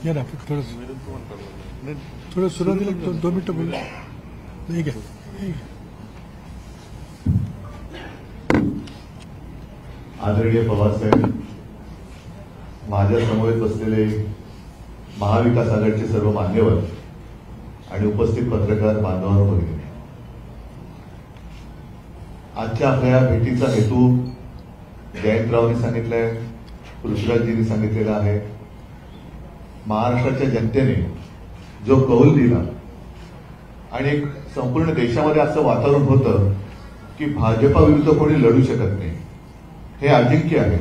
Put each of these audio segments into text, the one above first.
या ना थोडं सुरुवातीला 2 मिनिटं बोलू. ठीक आहे. आदरणीय पवारसाहेब, माझ्या समोर बसलेले महाविकास आघाडीचे सर्व मान्यवर आणि उपस्थित पत्रकार बांधवांनो भगिनी, आजच्या आपल्या भेटीचा हेतू जयंतरावांनी सांगितलाय, पृथ्वीराजजींनी सांगितलेला आहे. महाराष्ट्राच्या जनतेने जो कौल दिला आणि एक संपूर्ण देशामध्ये असं वातावरण होतं की भाजपा विरुद्ध कोणी लढू शकत नाही, हे अजिंक्य आहे.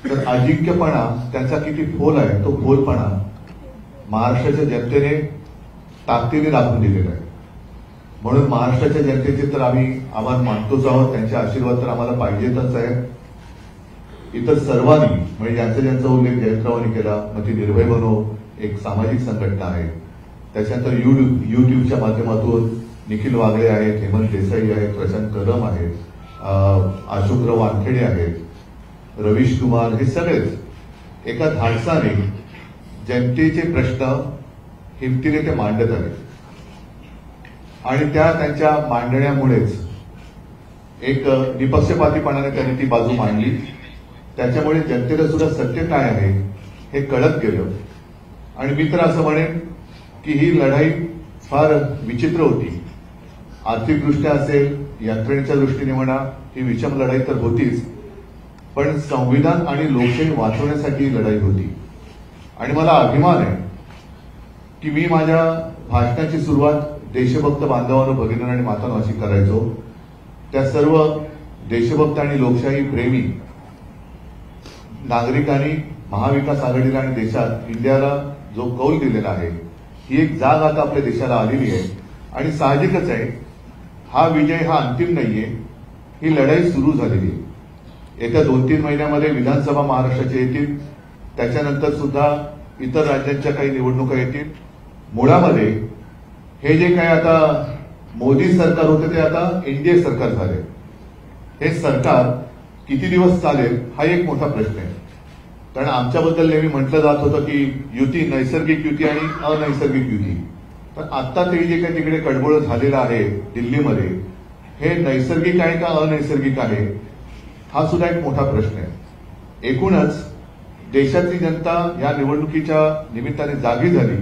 तर अजिंक्यपणा त्यांचा किती फोल आहे, तो फोलपणा महाराष्ट्राच्या जनतेने ताकदीने दाखवून दिलेला आहे. म्हणून महाराष्ट्राच्या जनतेचे तर आम्ही आभार मानतोच आहोत. त्यांचे आशीर्वाद तर आम्हाला पाहिजेतच आहे. इतर सर्वांनी, म्हणजे ज्यांचा उल्लेख जयंतरावांनी केला, मग ती निर्भय बनो एक सामाजिक संघटना आहे, त्याच्यानंतर युट्यूबच्या माध्यमातून निखिल वागळे आहेत, हेमंत देसाई आहेत, प्रशांत कदम आहेत, अशोकराव वानखेडे आहेत, रवीश कुमार, हे सगळेच एका धाडसाने जनतेचे प्रश्न हिमतीने ते मांडत आले आणि त्यांच्या मांडण्यामुळेच एक निपक्षपातीपणाने त्यांनी ती बाजू मांडली. त्याच्यामुळे जनतेला सुद्धा सत्य काय आहे हे कळत गेलं. आणि मी तर असं म्हणेन की ही लढाई फार विचित्र होती. आर्थिकदृष्ट्या असेल, यंत्रणेच्या दृष्टीने म्हणा, ही विषम लढाई तर होतीच, पण संविधान आणि लोकशाही वाचवण्यासाठी ही लढाई होती. आणि मला अभिमान आहे की मी माझ्या भाषणाची सुरुवात देशभक्त बांधवांनो, भगिनींनो आणि मातांनो अशी करायचो. त्या सर्व देशभक्त आणि लोकशाही प्रेमी नागरिकांनी महाविकास आघाडीला आणि देशात इंडियाला जो कौल दिलेला आहे, ही एक जाग आता आपल्या देशाला आलेली आहे. आणि साहजिकच आहे, हा विजय हा अंतिम नाहीये, ही लढाई सुरू झालेली आहे. येत्या 2-3 महिन्यामध्ये विधानसभा महाराष्ट्राच्या येतील, त्याच्यानंतर सुद्धा इतर राज्यांच्या काही निवडणुका येतील. मुळामध्ये हे जे काही आता मोदी सरकार होते ते आता एनडीए सरकार झाले. हे सरकार किती दिवस चालेल हा एक मोठा प्रश्न आहे. कारण आमच्याबद्दल नेहमी म्हटलं जात होतं की युती, नैसर्गिक युती आणि अनैसर्गिक युती. तर आता ते जे काही तिकडे कडबोळ झालेलं आहे दिल्लीमध्ये, हे नैसर्गिक आहे का अनैसर्गिक आहे, हा सुद्धा एक मोठा प्रश्न आहे. एकूणच देशातली जनता या निवडणुकीच्या निमित्ताने जागी झाली,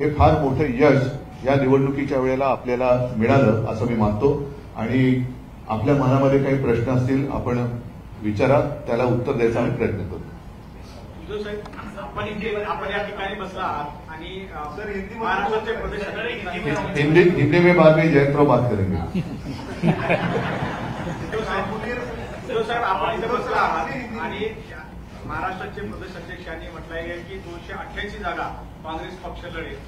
हे फार मोठं यश या निवडणुकीच्या वेळेला आपल्याला मिळालं असं मी मानतो. आणि आपल्या मनामध्ये काही प्रश्न असतील आपण विचारा, त्याला उत्तर द्यायचा आम्ही प्रयत्न करू. आपण या ठिकाणी बसला आहात आणि महाराष्ट्राचे प्रदेश हिंदी में बाद में जयंतराव बात करेंगे. साहेब, आपण इथे बसला आहात आणि महाराष्ट्राचे प्रदेश अध्यक्षांनी म्हटलंय की 288 जागा काँग्रेस पक्ष लढेल.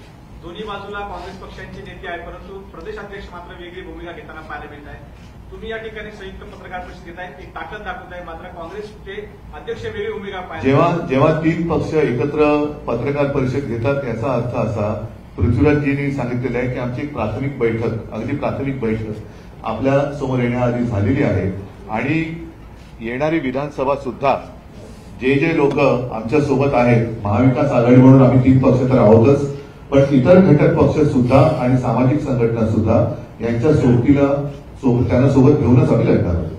दोन्ही बाजूला काँग्रेस पक्षांचे नेते आहेत, परंतु प्रदेश अध्यक्ष मात्र वेगळी भूमिका घेताना पाहायला मिळत आहे. तुम्ही या ठिकाणी संयुक्त पत्रकार परिषद घेताय, एक ताकद दाखवत आहे, मात्र काँग्रेसचे अध्यक्ष वेगळी भूमिका पाहिजे. जेव्हा 3 पक्ष एकत्र पत्रकार परिषद घेतात, याचा अर्थ असा, पृथ्वीराजजींनी सांगितलेलं आहे की आमची एक प्राथमिक बैठक, अगदी प्राथमिक बैठक आपल्या समोर येण्याआधी झालेली आहे. आणि येणारी विधानसभा सुद्धा जे लोक आमच्या सोबत आहेत, महाविकास आघाडी म्हणून आम्ही 3 पक्ष तर आहोतच, पण इतर घटक पक्ष सुद्धा आणि सामाजिक संघटना सुद्धा यांच्या सोबतीला त्यांना सोबत घेऊनच आम्ही लढणार आहोत.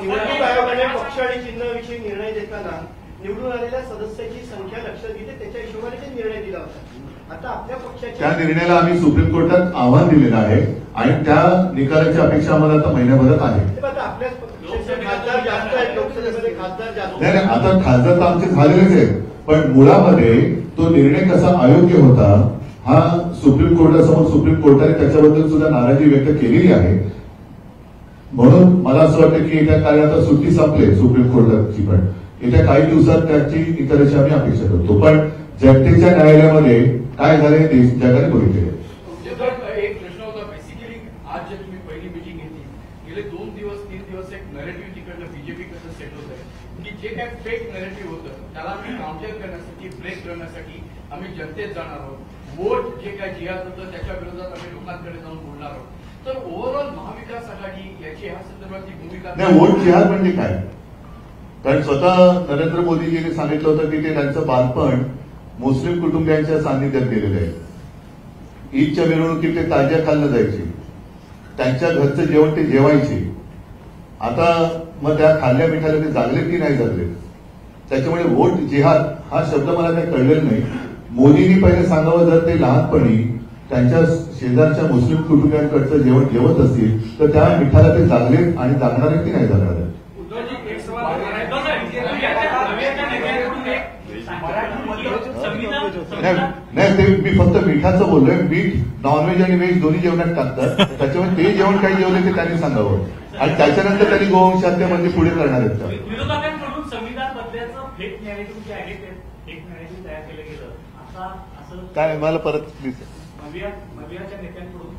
निवडणूक आयोगाने पक्ष आणि चिन्हाविषयी निर्णय देताना निवडून आलेल्या सदस्याची संख्या लक्षात घेते, त्याच्या हिशोबाने ते निर्णय दिला होता. आता आपल्या पक्षाच्या त्या निर्णयाला आम्ही सुप्रीम कोर्टात आव्हान दिलेलं आहे आणि त्या निकालाची अपेक्षा आम्हाला आता महिन्याभरात आहे. आपल्याच पक्षाचे खासदार जास्त आहेत, लोकसभेमध्ये खासदार जास्त. नाही, आता खासदार तर आमचे झालेलेच आहेत, पण मुळामध्ये तो निर्णय कसा अयोग्य होता हा सुप्रीम कोर्टासमोर सुप्रीम कोर्टाने त्याच्याबद्दल सुद्धा नाराजी व्यक्त केलेली आहे. म्हणून मला असं वाटतं की येत्या काळात आता सुट्टी संपले सुप्रीम कोर्टाची, पण येत्या काही दिवसात त्याची निकालाची आम्ही अपेक्षा करतो. पण जनतेच्या न्यायालयामध्ये काय झाले जगाने बघितले. एक प्रश्न होता, बेसिकली आज जे तुम्ही पहिली मिटिंग घेतली, गेले 2-3 दिवस एक नरेटिव्ह तिकडनं बीजेपी कसं सेट होत आहे की जे काही फेक नरेटिव्ह होतं त्याला आम्ही काउंटर करण्यासाठी, ब्रेक करण्यासाठी आम्ही जनतेत जाणार आहोत. वोट जे काय जिहाद होतं त्याच्या विरोधात आम्ही लोकांकडे जाऊन बोलणार आहोत. तर ओव्हरऑल महाविकास आघाडी याची ह्या संदर्भातली भूमिका नाही. वोट जिहाद म्हणजे काय? कारण स्वतः नरेंद्र मोदीजींनी सांगितलं होतं की ते त्यांचं बालपण मुस्लिम कुटुंबियांच्या सान्निध्यात गेलेले आहेत. ईदच्या मिरवणुकीत ते ताज्या खाल्लं जायचे, त्यांच्या घरचं जेवण ते जेवायचे. आता मग त्या खाल्ल्या मिठाला ते जागले की नाही जागले. त्याच्यामुळे वोट जिहाद हा शब्द मला काही कळलेला नाही. मोदींनी पहिले सांगावं, जर ते लहानपणी त्यांच्या शेजारच्या मुस्लिम कुटुंबियांकडचं जेवण जेवत असतील तर त्या मिठाला ते जागलेत आणि जागणार आहेत की नाही जागणार आहेत. नाही, ते मी फक्त मिठाचं बोललोय. मीठ नॉनव्हेज आणि व्हेज दोन्ही जेवणात टाकतात, त्याच्यामुळे ते जेवण काही जेवले ते त्यांनी सांगावं आणि त्याच्यानंतर त्यांनी गोवंशात्यामध्ये पुढे करणार आहेत. विरोधकांकडून संविधान बदलायचं फेक नॅरेटिव्ह जे आहे ते फेक नॅरेटिव्ह तयार केलं गेलं. आता असं काय मला परत प्लीज. मवियाच्या नेत्यांकडून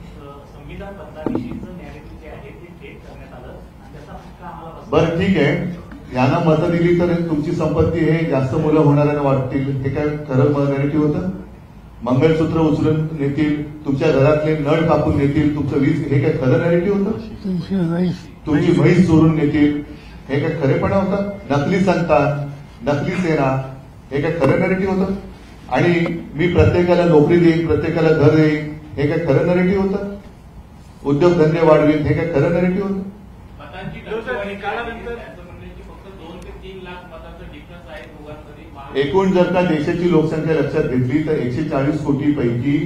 संविधान बदलाविषयीचं नॅरेटिव्ह जे आहे ते फेक करण्यात आलं आणि त्याचा फटका आम्हाला बसला. बरं ठीक आहे, यांना मतं दिली तर तुमची संपत्ती हे जास्त मुलं होणाऱ्यांना वाटतील, हे काय खरं नॅरेटिव्ह होतं? मंगळसूत्र उचलून नेतील, तुमच्या घरातले नळ कापून नेतील, तुमचं वीज, हे काय खरं नॅरेटिव्ह होतं? तुमची म्हैस चोरून नेतील, हे काय खरेपणा होता? नकली संतान, नकली सेना, हे काय खरं नॅरेटिव्ह होतं? आणि मी प्रत्येकाला नोकरी देईन, प्रत्येकाला घर देईन, हे काय खरं नॅरेटिव्ह होतं? उद्योगधंदे वाढवीन, हे काय खरं नॅरेटिव्ह होतं? एकूण जर का देशाची लोकसंख्या लक्षात घेतली तर 140 कोटी पैकी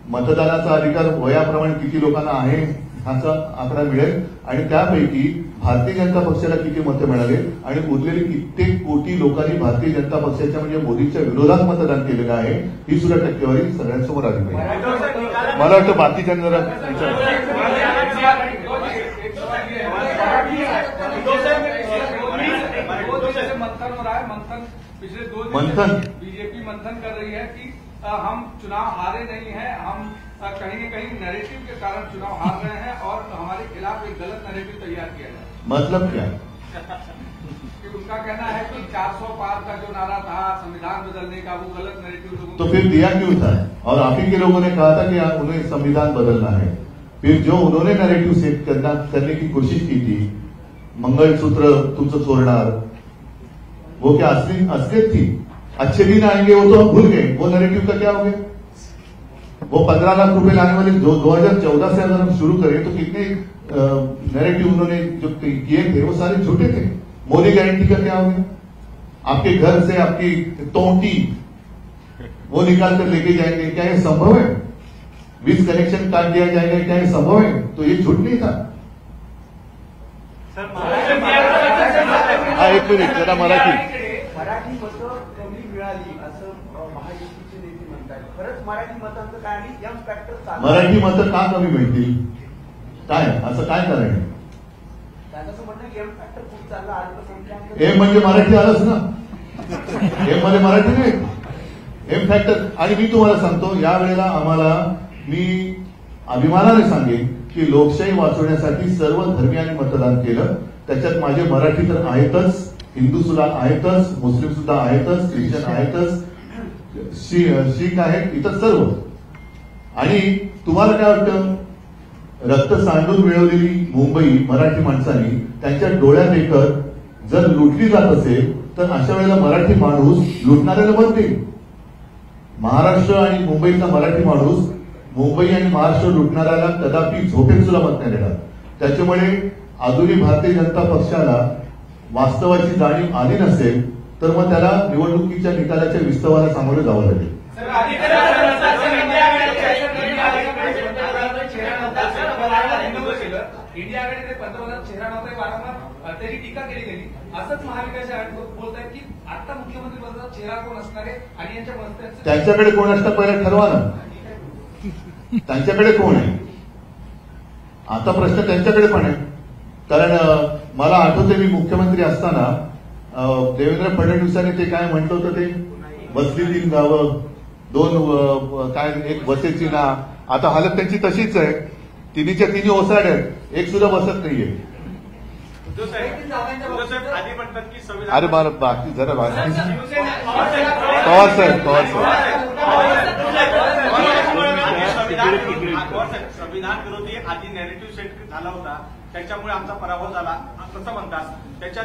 मतदानाचा अधिकार वयाप्रमाणे किती लोकांना आहे ह्याचा आकडा मिळेल आणि त्यापैकी भारतीय जनता पक्षाला किती मतं मिळाले आणि उरलेली कित्येक कोटी लोकांनी भारतीय जनता पक्षाच्या म्हणजे मोदींच्या विरोधात मतदान केलेलं आहे, ही सुद्धा टक्केवारी सगळ्यांसमोर आली पाहिजे. मला वाटतं बाकीच्यांना पिछले 2 दिन मंथन बीजेपी मंथन कर रही है कि हम चुनाव हारे नहीं हैं, हम कहीं न कहीं नैरेटिव के कारण चुनाव हार रहे हैं और हमारे खिलाफ एक गलत नैरेटिव तैयार किया जाए. मतलब क्या? कि उनका कहना है कि 400 पार का जो नारा था संविधान बदलने का, वो गलत नैरेटिव. तो फिर दिया क्यों था? और आप ही के लोगों ने कहा था कि उन्हें संविधान बदलना है. फिर जो उन्होंने नैरेटिव सेट करने की कोशिश की थी, मंगलसूत्र तुमचं चोरणार, वो क्या असलियत थी? अच्छे दिन आएंगे वो तो हम भूल गए, वो नैरेटिव का क्या हो गया? वो 15 लाख रुपए लाने वाले 2014 से अगर हम शुरू करें तो कितने नैरेटिव उन्होंने जो किए थे वो सारे झूठे थे. मोदी गारंटी का क्या हो गया? आपके घर से आपकी तोंटी वो निकाल कर लेके जाएंगे, क्या ये संभव है? वीज कनेक्शन काट दिया जाएगा, क्या ये संभव है? तो ये झूठ नहीं था. एक मिनिट जरा मराठी मतं कमी मिळाली असं महायुतीचे नेते म्हणतात. खरंच मराठी मतांचं काय आणि यम फॅक्टर मराठी मतं का कमी मिळतील? काय असं काय कारण आहे? त्याचं म्हणणं यम फॅक्टर खूप चालला. अल्पसंख्याक एम म्हणजे मराठी आलंच ना, एम मध्ये मराठी नाही, एम फॅक्टर. आणि मी तुम्हाला सांगतो, यावेळेला आम्हाला, मी अभिमानाने सांगेन की लोकशाही वाचवण्यासाठी सर्व धर्मियांनी मतदान केलं. त्याच्यात माझे मराठी तर आहेतच, हिंदू सुद्धा आहेतच, मुस्लिम सुद्धा आहेतच, ख्रिश्चन आहेतच, शीख आहेत, इतर सर्व. आणि तुम्हाला काय वाटतं, रक्त सांडून मिळवलेली मुंबई मराठी माणसांनी त्यांच्या डोळ्यात एकच जर लुटली जात असेल तर अशा वेळेला मराठी माणूस लुटणाऱ्याला मत देईल. महाराष्ट्र आणि मुंबईचा मराठी माणूस मुंबई आणि महाराष्ट्र लुटणाऱ्याला कदापि झोपेत सुद्धा मत नाही देणार. त्याच्यामुळे अजूनही भारतीय जनता पक्षाला वास्तवाची जाणीव आली नसेल तर मग त्याला निवडणुकीच्या निकालाच्या विस्तवाला सामोरं जावं लागेल. इंडिया आघाडीकडे पंतप्रधान चेहरा नव्हता, वारंवार त्याची टीका केली गेली. असंच महाविकास आघाडी बोलत आहेत की आता मुख्यमंत्री पदाचा चेहरा कोण असणार आहे आणि यांच्या मंत्र्यांचं त्यांच्याकडे कोण असतं पहिला ठरवा ना. त्यांच्याकडे कोण आहे आता प्रश्न त्यांच्याकडे पण आहे. कारण मला आठवते मी मुख्यमंत्री असताना देवेंद्र फडणवीसांनी ते काय म्हटलं होतं, ते बसली 3 गावं 2 काय एक बसेची ना. आता हालत त्यांची तशीच आहे, तिन्हीच्या तिन्ही ओसाड्यात, एक सुद्धा बसत नाहीये. आधी म्हणतात की संविधान, अरे मला बाकी जरा बाकी पवार साहेब संविधान विरोधी आधी नॅरेटिव्ह सेट झाला होता, त्याच्यामुळे आमचा पराभव झाला असं म्हणतात. त्याच्या